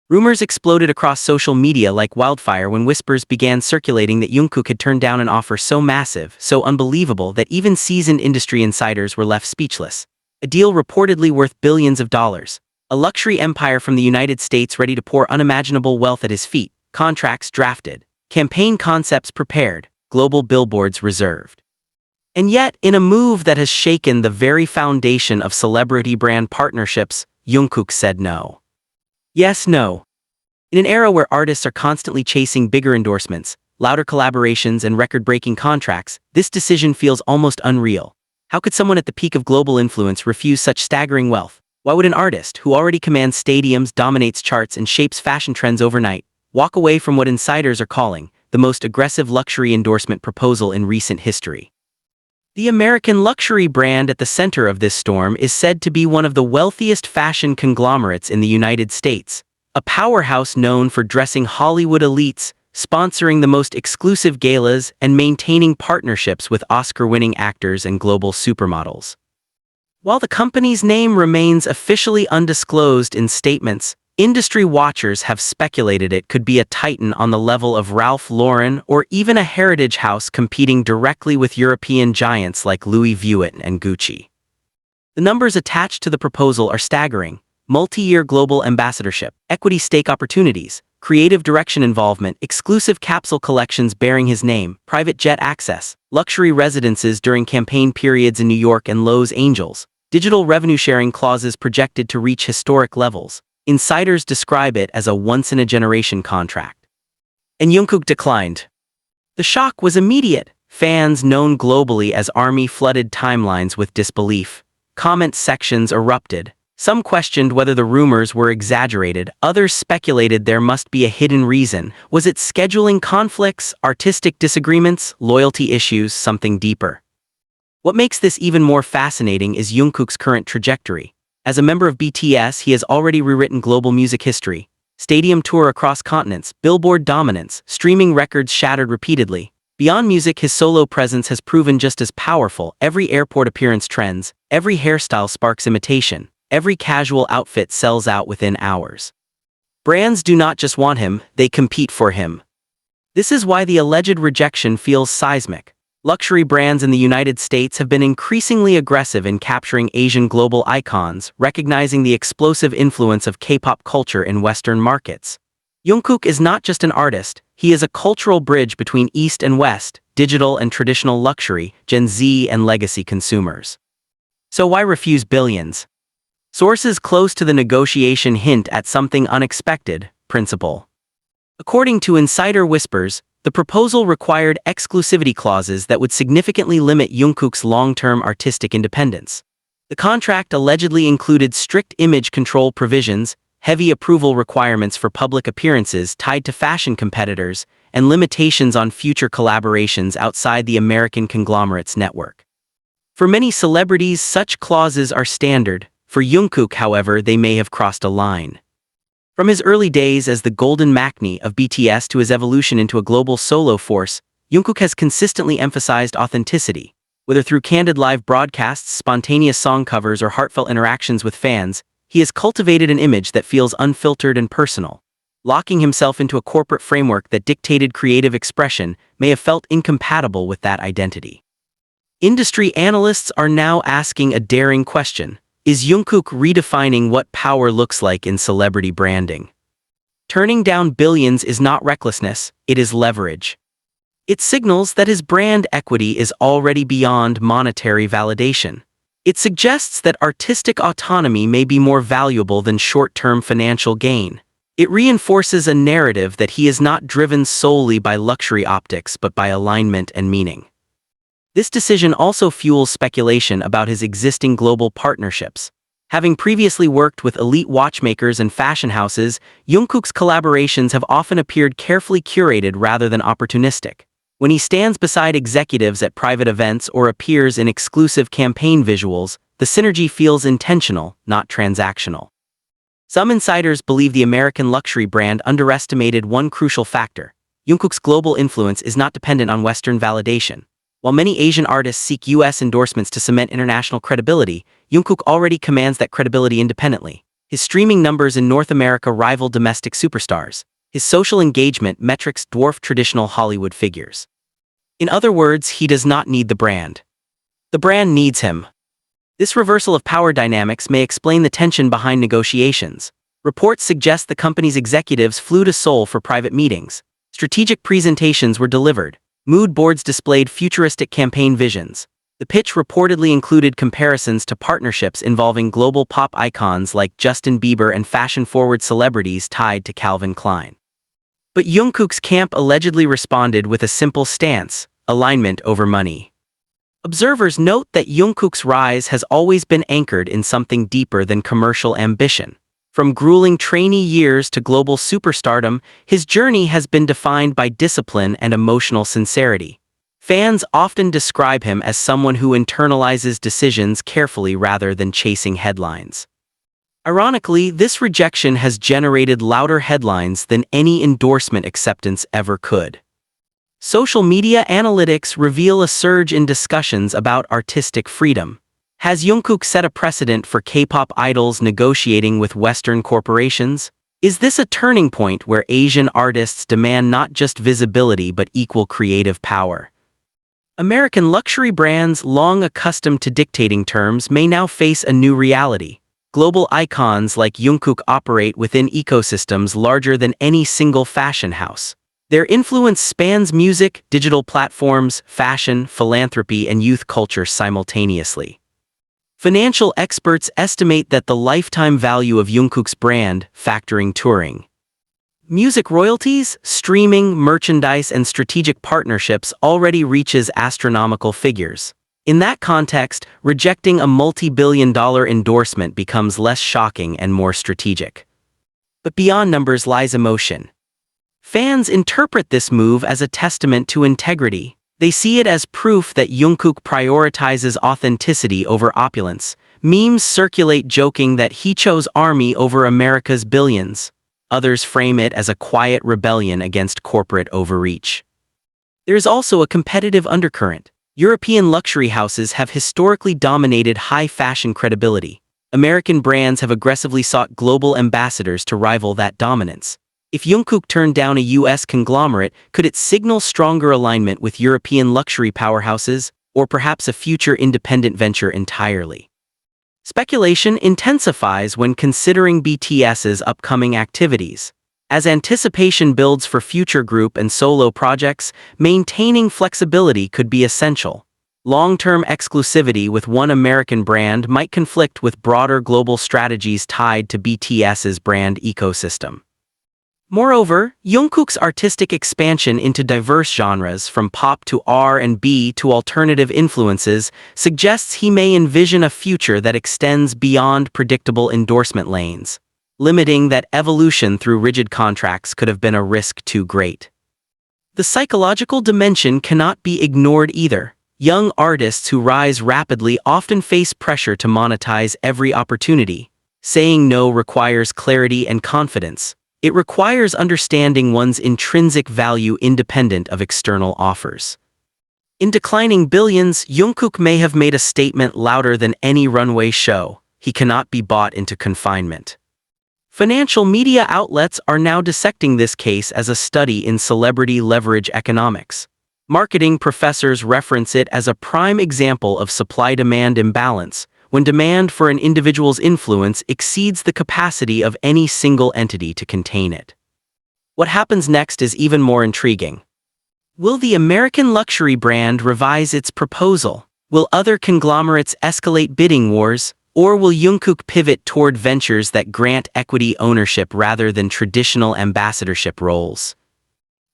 Rumors exploded across social media like wildfire when whispers began circulating that Jungkook had turned down an offer so massive, so unbelievable that even seasoned industry insiders were left speechless. A deal reportedly worth billions of dollars. A luxury empire from the United States ready to pour unimaginable wealth at his feet, contracts drafted, campaign concepts prepared, global billboards reserved. And yet, in a move that has shaken the very foundation of celebrity brand partnerships, Jungkook said no. Yes, no. In an era where artists are constantly chasing bigger endorsements, louder collaborations, and record-breaking contracts, this decision feels almost unreal. How could someone at the peak of global influence refuse such staggering wealth? Why would an artist, who already commands stadiums, dominates charts, and shapes fashion trends overnight, walk away from what insiders are calling the most aggressive luxury endorsement proposal in recent history? The American luxury brand at the center of this storm is said to be one of the wealthiest fashion conglomerates in the United States, a powerhouse known for dressing Hollywood elites, sponsoring the most exclusive galas, and maintaining partnerships with Oscar-winning actors and global supermodels. While the company's name remains officially undisclosed in statements, industry watchers have speculated it could be a titan on the level of Ralph Lauren or even a heritage house competing directly with European giants like Louis Vuitton and Gucci. The numbers attached to the proposal are staggering: multi-year global ambassadorship, equity stake opportunities, creative direction involvement, exclusive capsule collections bearing his name, private jet access, luxury residences during campaign periods in New York and Los Angeles, digital revenue-sharing clauses projected to reach historic levels. Insiders describe it as a once-in-a-generation contract. And Jungkook declined. The shock was immediate. Fans known globally as ARMY flooded timelines with disbelief. Comment sections erupted. Some questioned whether the rumors were exaggerated, others speculated there must be a hidden reason. Was it scheduling conflicts, artistic disagreements, loyalty issues, something deeper? What makes this even more fascinating is Jungkook's current trajectory. As a member of BTS, he has already rewritten global music history. Stadium tour across continents, Billboard dominance, streaming records shattered repeatedly. Beyond music, his solo presence has proven just as powerful. Every airport appearance trends, every hairstyle sparks imitation. Every casual outfit sells out within hours. Brands do not just want him, they compete for him. This is why the alleged rejection feels seismic. Luxury brands in the United States have been increasingly aggressive in capturing Asian global icons, recognizing the explosive influence of K-pop culture in Western markets. Jungkook is not just an artist, he is a cultural bridge between East and West, digital and traditional luxury, Gen Z and legacy consumers. So why refuse billions? Sources close to the negotiation hint at something unexpected: principle. According to insider whispers, the proposal required exclusivity clauses that would significantly limit Jungkook's long-term artistic independence. The contract allegedly included strict image control provisions, heavy approval requirements for public appearances tied to fashion competitors, and limitations on future collaborations outside the American conglomerate's network. For many celebrities, such clauses are standard. For Jungkook, however, they may have crossed a line. From his early days as the golden Maknae of BTS to his evolution into a global solo force, Jungkook has consistently emphasized authenticity. Whether through candid live broadcasts, spontaneous song covers, or heartfelt interactions with fans, he has cultivated an image that feels unfiltered and personal. Locking himself into a corporate framework that dictated creative expression may have felt incompatible with that identity. Industry analysts are now asking a daring question: is Jungkook redefining what power looks like in celebrity branding? Turning down billions is not recklessness, it is leverage. It signals that his brand equity is already beyond monetary validation. It suggests that artistic autonomy may be more valuable than short-term financial gain. It reinforces a narrative that he is not driven solely by luxury optics but by alignment and meaning. This decision also fuels speculation about his existing global partnerships. Having previously worked with elite watchmakers and fashion houses, Jungkook's collaborations have often appeared carefully curated rather than opportunistic. When he stands beside executives at private events or appears in exclusive campaign visuals, the synergy feels intentional, not transactional. Some insiders believe the American luxury brand underestimated one crucial factor: Jungkook's global influence is not dependent on Western validation. While many Asian artists seek U.S. endorsements to cement international credibility, Jungkook already commands that credibility independently. His streaming numbers in North America rival domestic superstars. His social engagement metrics dwarf traditional Hollywood figures. In other words, he does not need the brand. The brand needs him. This reversal of power dynamics may explain the tension behind negotiations. Reports suggest the company's executives flew to Seoul for private meetings. Strategic presentations were delivered. Mood boards displayed futuristic campaign visions. The pitch reportedly included comparisons to partnerships involving global pop icons like Justin Bieber and fashion-forward celebrities tied to Calvin Klein. But Jungkook's camp allegedly responded with a simple stance: alignment over money. Observers note that Jungkook's rise has always been anchored in something deeper than commercial ambition. From grueling trainee years to global superstardom, his journey has been defined by discipline and emotional sincerity. Fans often describe him as someone who internalizes decisions carefully rather than chasing headlines. Ironically, this rejection has generated louder headlines than any endorsement acceptance ever could. Social media analytics reveal a surge in discussions about artistic freedom. Has Jungkook set a precedent for K-pop idols negotiating with Western corporations? Is this a turning point where Asian artists demand not just visibility but equal creative power? American luxury brands, long accustomed to dictating terms, may now face a new reality. Global icons like Jungkook operate within ecosystems larger than any single fashion house. Their influence spans music, digital platforms, fashion, philanthropy, and youth culture simultaneously. Financial experts estimate that the lifetime value of Jungkook's brand, factoring touring, music royalties, streaming, merchandise, and strategic partnerships, already reaches astronomical figures. In that context, rejecting a multi-billion-dollar endorsement becomes less shocking and more strategic. But beyond numbers lies emotion. Fans interpret this move as a testament to integrity. They see it as proof that Jungkook prioritizes authenticity over opulence. Memes circulate joking that he chose ARMY over America's billions. Others frame it as a quiet rebellion against corporate overreach. There is also a competitive undercurrent. European luxury houses have historically dominated high fashion credibility. American brands have aggressively sought global ambassadors to rival that dominance. If Jungkook turned down a U.S. conglomerate, could it signal stronger alignment with European luxury powerhouses, or perhaps a future independent venture entirely? Speculation intensifies when considering BTS's upcoming activities. As anticipation builds for future group and solo projects, maintaining flexibility could be essential. Long-term exclusivity with one American brand might conflict with broader global strategies tied to BTS's brand ecosystem. Moreover, Jungkook's artistic expansion into diverse genres, from pop to R&B to alternative influences, suggests he may envision a future that extends beyond predictable endorsement lanes. Limiting that evolution through rigid contracts could have been a risk too great. The psychological dimension cannot be ignored either. Young artists who rise rapidly often face pressure to monetize every opportunity. Saying no requires clarity and confidence. It requires understanding one's intrinsic value independent of external offers. In declining billions, Jungkook may have made a statement louder than any runway show. He cannot be bought into confinement. Financial media outlets are now dissecting this case as a study in celebrity leverage economics. Marketing professors reference it as a prime example of supply-demand imbalance, when demand for an individual's influence exceeds the capacity of any single entity to contain it. What happens next is even more intriguing. Will the American luxury brand revise its proposal? Will other conglomerates escalate bidding wars? Or will Jungkook pivot toward ventures that grant equity ownership rather than traditional ambassadorship roles?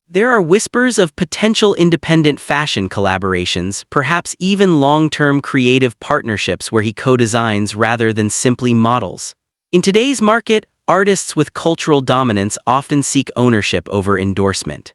There are whispers of potential independent fashion collaborations, perhaps even long-term creative partnerships where he co-designs rather than simply models. In today's market, artists with cultural dominance often seek ownership over endorsement.